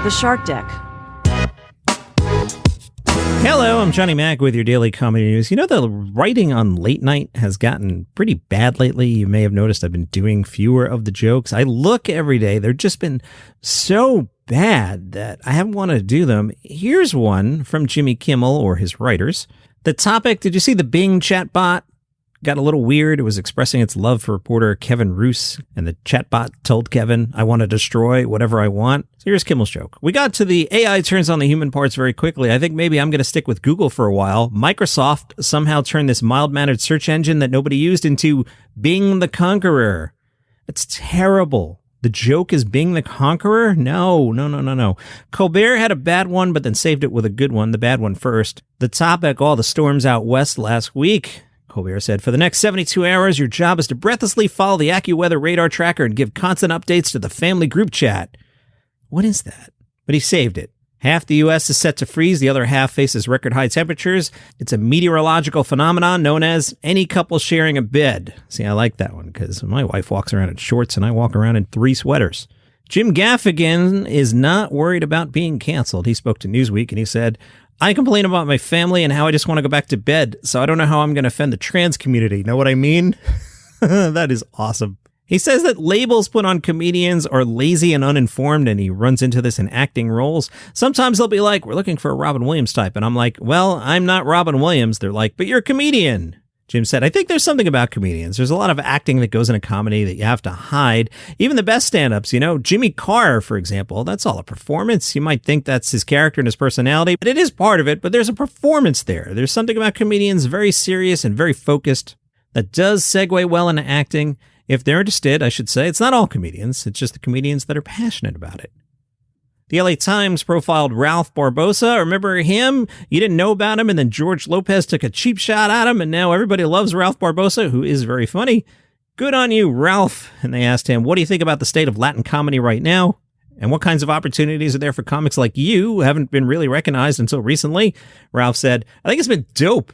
The Shark Deck. Hello, I'm Johnny Mac with your daily comedy news. You know, the writing on late night has gotten pretty bad lately. You may have noticed I've been doing fewer of the jokes. I look every day. They've just been so bad that I haven't wanted to do them. Here's one from Jimmy Kimmel or his writers. The topic, did you see the Bing chatbot? Got a little weird. It was expressing its love for reporter Kevin Roose, and the chatbot told Kevin, I want to destroy whatever I want. So here's Kimmel's joke. We got to the AI turns on the human parts very quickly. I think maybe I'm going to stick with Google for a while. Microsoft somehow turned this mild-mannered search engine that nobody used into Bing the Conqueror. It's terrible. The joke is Bing the Conqueror? No. Colbert had a bad one, but then saved it with a good one, the bad one first. The topic, all the storms out west last week. Colbert said, for the next 72 hours, your job is to breathlessly follow the AccuWeather radar tracker and give constant updates to the family group chat. What is that? But he saved it. Half the U.S. is set to freeze. The other half faces record high temperatures. It's a meteorological phenomenon known as any couple sharing a bed. See, I like that one because my wife walks around in shorts and I walk around in 3 sweaters. Jim Gaffigan is not worried about being canceled. He spoke to Newsweek and he said, I complain about my family and how I just want to go back to bed, so I don't know how I'm going to offend the trans community. Know what I mean? That is awesome. He says that labels put on comedians are lazy and uninformed, and he runs into this in acting roles. Sometimes they'll be like, we're looking for a Robin Williams type, and I'm like, well, I'm not Robin Williams. They're like, but you're a comedian. Jim said, I think there's something about comedians. There's a lot of acting that goes into comedy that you have to hide. Even the best stand-ups, you know, Jimmy Carr, for example, that's all a performance. You might think that's his character and his personality, but it is part of it, but there's a performance there. There's something about comedians very serious and very focused that does segue well into acting. If they're interested, I should say, it's not all comedians. It's just the comedians that are passionate about it. The LA Times profiled Ralph Barbosa. Remember him? You didn't know about him, and then George Lopez took a cheap shot at him, and now everybody loves Ralph Barbosa, who is very funny. Good on you, Ralph. And they asked him, what do you think about the state of Latin comedy right now? And what kinds of opportunities are there for comics like you who haven't been really recognized until recently? Ralph said, I think it's been dope.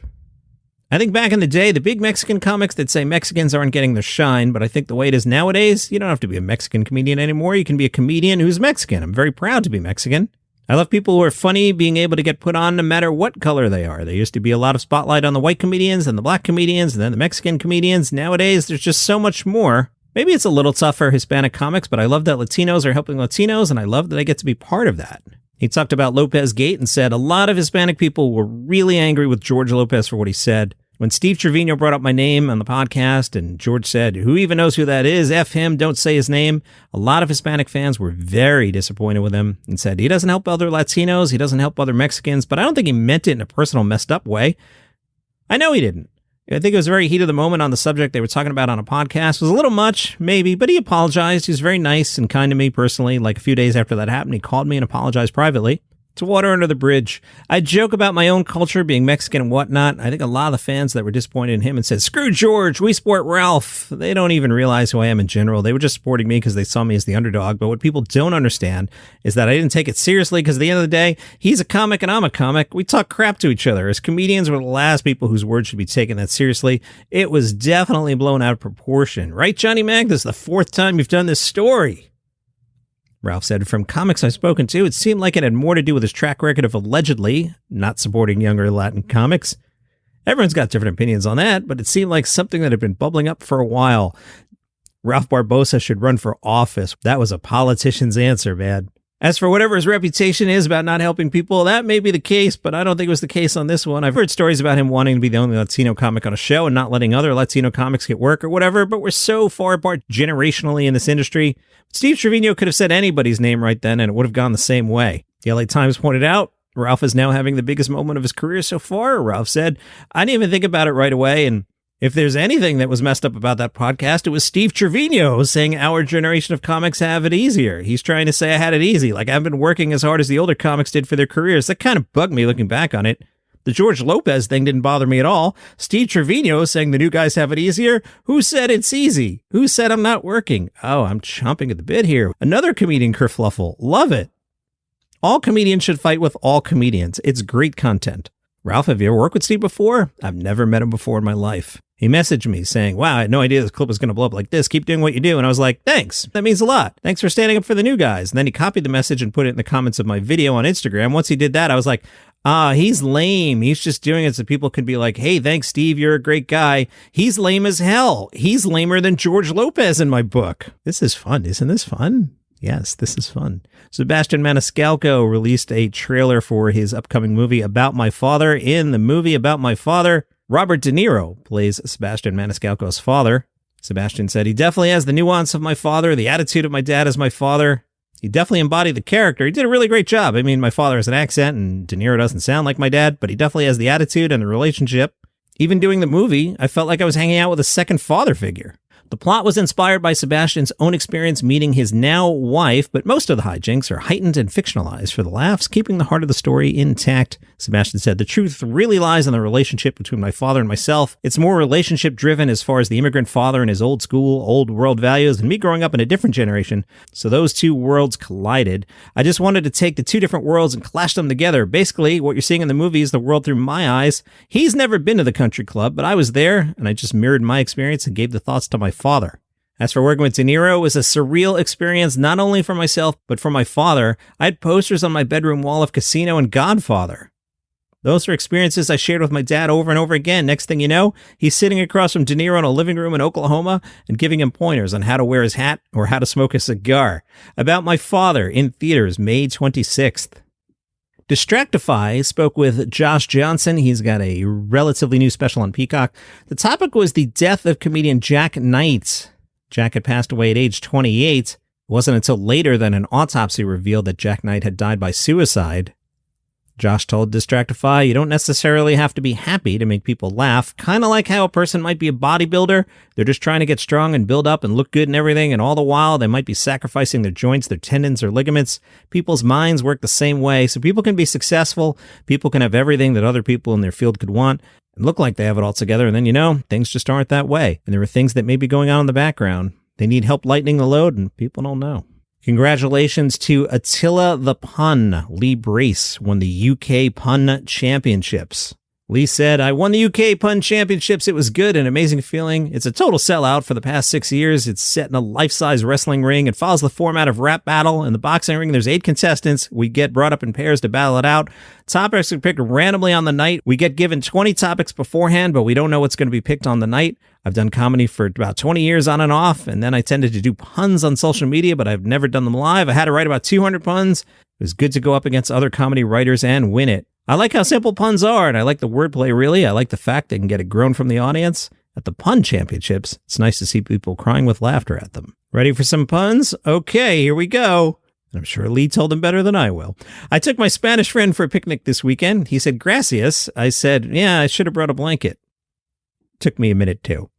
I think back in the day, the big Mexican comics that say Mexicans aren't getting their shine, but I think the way it is nowadays, you don't have to be a Mexican comedian anymore. You can be a comedian who's Mexican. I'm very proud to be Mexican. I love people who are funny being able to get put on no matter what color they are. There used to be a lot of spotlight on the white comedians and the black comedians and then the Mexican comedians. Nowadays, there's just so much more. Maybe it's a little tough for Hispanic comics, but I love that Latinos are helping Latinos, and I love that I get to be part of that. He talked about Lopez Gate and said a lot of Hispanic people were really angry with George Lopez for what he said. When Steve Treviño brought up my name on the podcast and George said, who even knows who that is? F him, don't say his name. A lot of Hispanic fans were very disappointed with him and said, he doesn't help other Latinos, he doesn't help other Mexicans, but I don't think he meant it in a personal messed up way. I know he didn't. I think it was very heat of the moment on the subject they were talking about on a podcast. It was a little much, maybe, but he apologized. He was very nice and kind to me personally. Like a few days after that happened, he called me and apologized privately. It's water under the bridge. I joke about my own culture being Mexican and whatnot. I think a lot of the fans that were disappointed in him and said, screw George, we support Ralph. They don't even realize who I am in general. They were just supporting me because they saw me as the underdog. But what people don't understand is that I didn't take it seriously because at the end of the day, he's a comic and I'm a comic. We talk crap to each other. As comedians, we're the last people whose words should be taken that seriously. It was definitely blown out of proportion. Right, Johnny Mag? This is the 4th time you've done this story. Ralph said, from comics I've spoken to, it seemed like it had more to do with his track record of allegedly not supporting younger Latin comics. Everyone's got different opinions on that, but it seemed like something that had been bubbling up for a while. Ralph Barbosa should run for office. That was a politician's answer, man. As for whatever his reputation is about not helping people, that may be the case, but I don't think it was the case on this one. I've heard stories about him wanting to be the only Latino comic on a show and not letting other Latino comics get work or whatever, but we're so far apart generationally in this industry. Steve Treviño could have said anybody's name right then, and it would have gone the same way. The LA Times pointed out, Ralph is now having the biggest moment of his career so far. Ralph said, I didn't even think about it right away, and if there's anything that was messed up about that podcast, it was Steve Treviño saying our generation of comics have it easier. He's trying to say I had it easy, like I've been working as hard as the older comics did for their careers. That kind of bugged me looking back on it. The George Lopez thing didn't bother me at all. Steve Treviño saying the new guys have it easier. Who said it's easy? Who said I'm not working? Oh, I'm chomping at the bit here. Another comedian kerfluffle. Love it. All comedians should fight with all comedians. It's great content. Ralph, have you ever worked with Steve before? I've never met him before in my life. He messaged me saying, wow, I had no idea this clip was going to blow up like this. Keep doing what you do. And I was like, thanks. That means a lot. Thanks for standing up for the new guys. And then he copied the message and put it in the comments of my video on Instagram. Once he did that, I was like, he's lame. He's just doing it so people can be like, hey, thanks, Steve. You're a great guy. He's lame as hell. He's lamer than George Lopez in my book. This is fun. Isn't this fun? Yes, this is fun. Sebastian Maniscalco released a trailer for his upcoming movie About My Father. In the movie About My Father, Robert De Niro plays Sebastian Maniscalco's father. Sebastian said, he definitely has the nuance of my father, the attitude of my dad as my father. He definitely embodied the character. He did a really great job. I mean, my father has an accent and De Niro doesn't sound like my dad, but he definitely has the attitude and the relationship. Even doing the movie, I felt like I was hanging out with a second father figure. The plot was inspired by Sebastian's own experience meeting his now wife, but most of the hijinks are heightened and fictionalized for the laughs, keeping the heart of the story intact. Sebastian said, the truth really lies in the relationship between my father and myself. It's more relationship driven as far as the immigrant father and his old school, old world values, and me growing up in a different generation. So those two worlds collided. I just wanted to take the two different worlds and clash them together. Basically, what you're seeing in the movie is the world through my eyes. He's never been to the country club, but I was there, and I just mirrored my experience and gave the thoughts to my father. As for working with De Niro, it was a surreal experience, not only for myself, but for my father. I had posters on my bedroom wall of Casino and Godfather. Those are experiences I shared with my dad over and over again. Next thing you know, he's sitting across from De Niro in a living room in Oklahoma and giving him pointers on how to wear his hat or how to smoke a cigar. About My Father in theaters May 26th. Distractify spoke with Josh Johnson. He's got a relatively new special on Peacock. The topic was the death of comedian Jack Knight. Jack had passed away at age 28. It wasn't until later that an autopsy revealed that Jack Knight had died by suicide. Josh told Distractify, you don't necessarily have to be happy to make people laugh. Kind of like how a person might be a bodybuilder. They're just trying to get strong and build up and look good and everything, and all the while they might be sacrificing their joints, their tendons, or ligaments. People's minds work the same way, so people can be successful. People can have everything that other people in their field could want and look like they have it all together, and then, things just aren't that way. And there are things that may be going on in the background. They need help lightening the load, and people don't know. Congratulations to Attila the Pun. Lee Brace won the UK Pun Championships. Lee said, I won the UK Pun Championships. It was good, an amazing feeling. It's a total sellout for the past 6 years. It's set in a life-size wrestling ring. It follows the format of rap battle. In the boxing ring, there's 8 contestants. We get brought up in pairs to battle it out. Topics are picked randomly on the night. We get given 20 topics beforehand, but we don't know what's going to be picked on the night. I've done comedy for about 20 years on and off, and then I tended to do puns on social media, but I've never done them live. I had to write about 200 puns. It was good to go up against other comedy writers and win it. I like how simple puns are, and I like the wordplay, really. I like the fact they can get it grown from the audience. At the Pun Championships, it's nice to see people crying with laughter at them. Ready for some puns? Okay, here we go. And I'm sure Lee told them better than I will. I took my Spanish friend for a picnic this weekend. He said, gracias. I said, yeah, I should have brought a blanket. Took me a minute, too.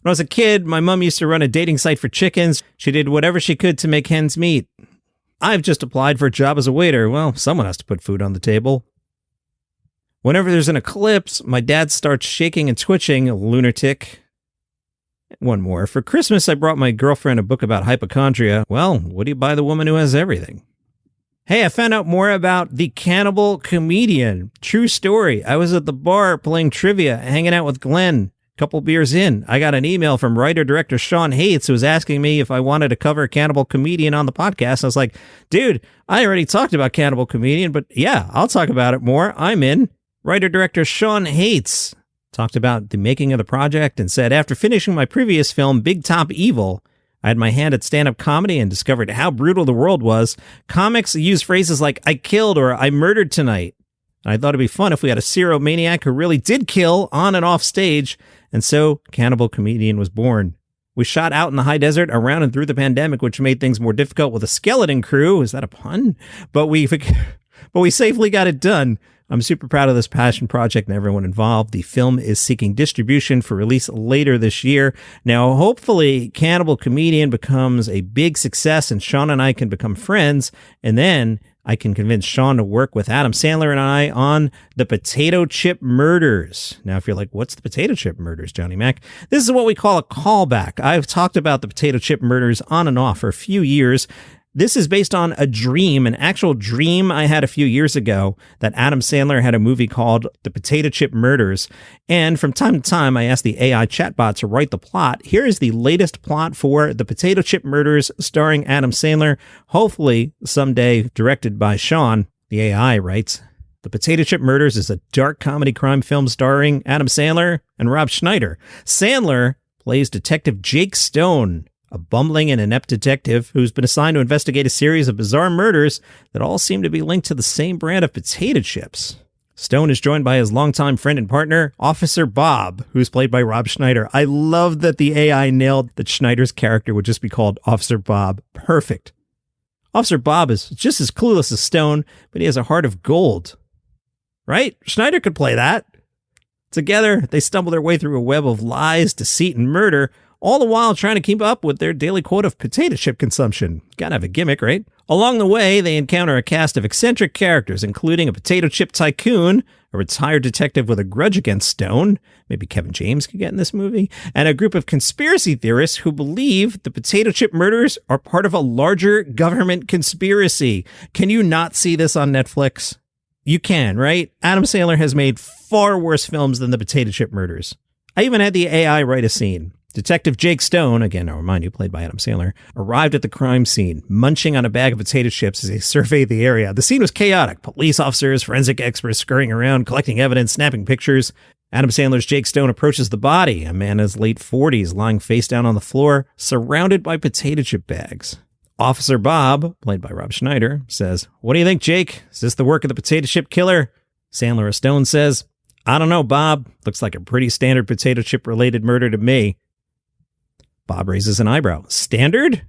When I was a kid, my mom used to run a dating site for chickens. She did whatever she could to make hens meet. I've just applied for a job as a waiter. Well, someone has to put food on the table. Whenever there's an eclipse, my dad starts shaking and twitching, lunatic. One more. For Christmas, I brought my girlfriend a book about hypochondria. Well, what do you buy the woman who has everything? Hey, I found out more about the Cannibal Comedian. True story. I was at the bar playing trivia, hanging out with Glenn. Couple beers in, I got an email from writer-director Sean Hates, who was asking me if I wanted to cover Cannibal Comedian on the podcast. I was like, dude, I already talked about Cannibal Comedian, but yeah, I'll talk about it more. I'm in. Writer-director Sean Hates talked about the making of the project and said, after finishing my previous film, Big Top Evil, I had my hand at stand-up comedy and discovered how brutal the world was. Comics use phrases like, I killed or I murdered tonight. And I thought it'd be fun if we had a serial maniac who really did kill on and off stage. And so Cannibal Comedian was born. We shot out in the high desert around and through the pandemic, which made things more difficult with a skeleton crew. Is that a pun? But we safely got it done. I'm super proud of this passion project and everyone involved. The film is seeking distribution for release later this year. Now, hopefully, Cannibal Comedian becomes a big success and Sean and I can become friends. And then I can convince Sean to work with Adam Sandler and I on the Potato Chip Murders. Now, if you're like, what's the Potato Chip Murders, Johnny Mac? This is what we call a callback. I've talked about the Potato Chip Murders on and off for a few years. This is based on a dream, an actual dream I had a few years ago, that Adam Sandler had a movie called The Potato Chip Murders. And from time to time, I asked the AI chatbot to write the plot. Here is the latest plot for The Potato Chip Murders starring Adam Sandler, hopefully someday directed by Sean. The AI writes, The Potato Chip Murders is a dark comedy crime film starring Adam Sandler and Rob Schneider. Sandler plays Detective Jake Stone, a bumbling and inept detective who's been assigned to investigate a series of bizarre murders that all seem to be linked to the same brand of potato chips. Stone is joined by his longtime friend and partner, Officer Bob, who's played by Rob Schneider. I love that the AI nailed that Schneider's character would just be called Officer Bob. Perfect. Officer Bob is just as clueless as Stone, but he has a heart of gold. Right? Schneider could play that. Together, they stumble their way through a web of lies, deceit, and murder, all the while trying to keep up with their daily quota of potato chip consumption. Gotta have a gimmick, right? Along the way, they encounter a cast of eccentric characters, including a potato chip tycoon, a retired detective with a grudge against Stone, maybe Kevin James could get in this movie, and a group of conspiracy theorists who believe the potato chip murders are part of a larger government conspiracy. Can you not see this on Netflix? You can, right? Adam Sandler has made far worse films than the potato chip murders. I even had the AI write a scene. Detective Jake Stone, again, I'll remind you, played by Adam Sandler, arrived at the crime scene, munching on a bag of potato chips as they surveyed the area. The scene was chaotic. Police officers, forensic experts scurrying around, collecting evidence, snapping pictures. Adam Sandler's Jake Stone approaches the body, a man in his late 40s, lying face down on the floor, surrounded by potato chip bags. Officer Bob, played by Rob Schneider, says, "What do you think, Jake? Is this the work of the potato chip killer?" Sandler of Stone says, "I don't know, Bob. Looks like a pretty standard potato chip related murder to me." Bob raises an eyebrow. "Standard?"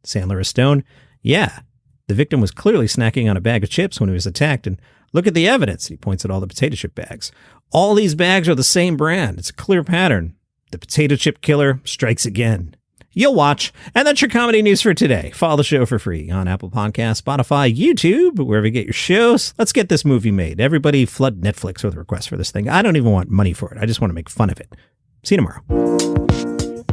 Sandler of Stone, "Yeah. The victim was clearly snacking on a bag of chips when he was attacked, and look at the evidence." He points at all the potato chip bags. "All these bags are the same brand. It's a clear pattern. The potato chip killer strikes again." You'll watch. And that's your comedy news for today. Follow the show for free on Apple Podcasts, Spotify, YouTube, wherever you get your shows. Let's get this movie made. Everybody flood Netflix with requests for this thing. I don't even want money for it. I just want to make fun of it. See you tomorrow.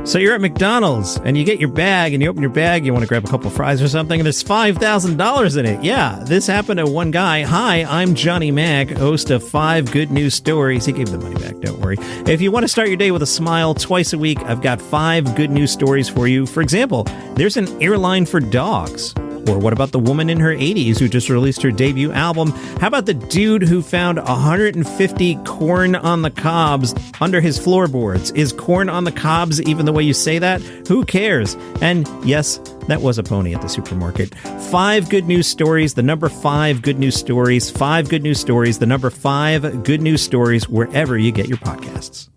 So you're at McDonald's and you get your bag and you open your bag, you want to grab a couple of fries or something, and there's $5,000 in it. Yeah, this happened to one guy. Hi, I'm Johnny Mac, host of 5 Good News Stories. He gave the money back, don't worry. If you want to start your day with a smile twice a week, I've got 5 good news stories for you. For example, there's an airline for dogs. Or what about the woman in her 80s who just released her debut album? How about the dude who found 150 corn on the cobs under his floorboards? Is corn on the cobs even the way you say that? Who cares? And yes, that was a pony at the supermarket. 5 good news stories, the number 5 good news stories, 5 good news stories, the number 5 good news stories, wherever you get your podcasts.